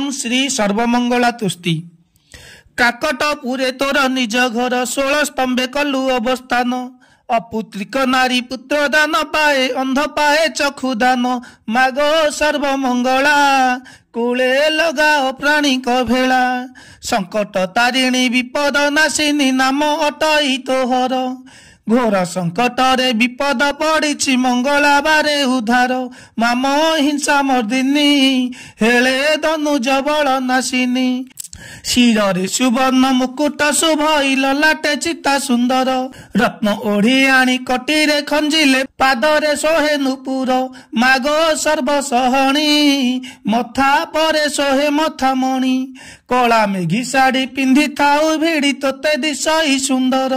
ओम श्री सर्वमंगला तुष्टि। काकटपुरे तोर निज घर 16 स्तंभे कलु अवस्थान। अपुत्रिक नारी पुत्र दान पाए अंध पाए चक्षु दान। मागो सर्वमंगला कूले लगाओ प्राणी भेला। संकट तारिणी विपद नाशिनी नाम अटई तोहर। घोर संकट रे विपद पड़ी मंगला बारे उधार। माम हिंसा मर्दिनी हेले धनुज बल नाशिनी। शिरे सुवर्ण मुकुट शोभई ललाटे चिता सुंदर। रत्न ओढ़ी आनी कटीरे खंजिले पादरे सोहे नुपुर। मागो सर्वसहणी मथा परे सोहे मथा मणि। कला मेघी शाढ़ी पिंधि थाउ भिड़ी तोते दिशई सुंदर।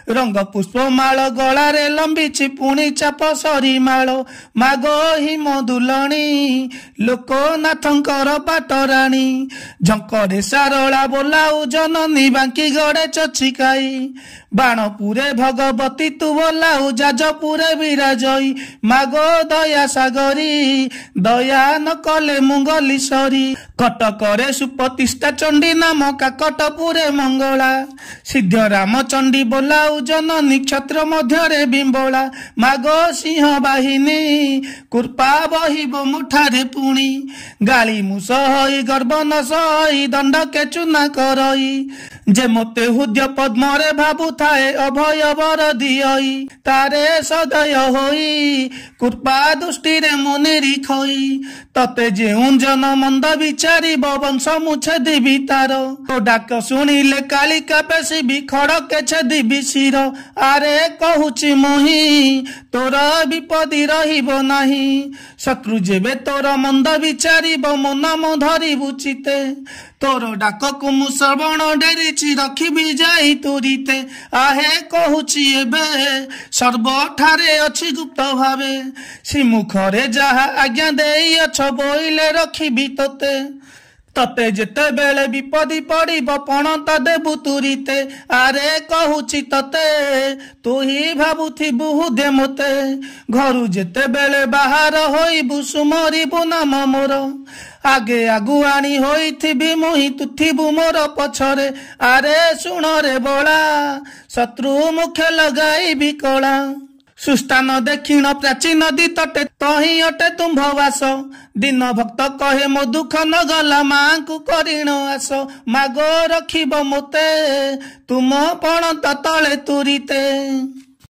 रंग पुष्प माल गलारे लंबीची पुणी चाप सरी माल। मागो हिम दुलणी लोकनाथंकर पाटराणी। झंकरे सारला बोलाऊ जननी बांकी गड़े चचिकाई। बाणपुरे भगवती तू बोलाऊ जाजपुरे विराजई। मागो दया सागरी दया न कले मुंगली सरी। कटकरे सुप्रतिष्ठा चंडी नाम काकटपुरे मंगला। सिद्ध राम चंडी बोलाऊ जननी क्षत्र मध्यरे बिंबला। मागो सिंह बाहिनी कृपा बहिबो मुठारे पुणी। गाली मुसहई गर्भ न सहई दंड के चुना करई। जे मते हृदय पद्मरे भाबु थाए अभय बर दियई। तारे सदय होई कृपा दृष्टि रे मुनि खई। तते जेउं जन मंद विचारी वंश मुछेदी बितार। तो डाक शुणिले कालिका पेशी भी खड़के छेदी शिर। आरे कहूची मुहि तोर विपदी रहिबो नाही। शत्रु जेबे तोर मंद विचारिब मो नाम धरिबु चिते। तोर डाककु मु श्रवण डेरिछि रखिबि जाई तुरिते। आहे कहूची एबे सर्वठारे अछि गुप्त भावे। श्रीमुखरे जहा आज्ञा देई अछ बोइले रखिबि तोते। तते जेते बेले विपदी पड़िब पणता देबु तुरिते। आरे कहूची तते तू ही भाबुथिबु हुदे मते। घरु जेते बेले बाहर होइबु सुमरिबु नाम मोर। आगे आगुआणी होइथिबि मुहि तुथिबु मोर पछरे। आरे शुण रे बोला शत्रु मुखे लगाइबि कला। सुस्थान दक्षिण प्राची नदी तटे तही अटे तुम्भ वास। दिन भक्त कहे मो दुख न गला मां को करिण आस। मागो रखिब मोते तुम पण तले तुरिते।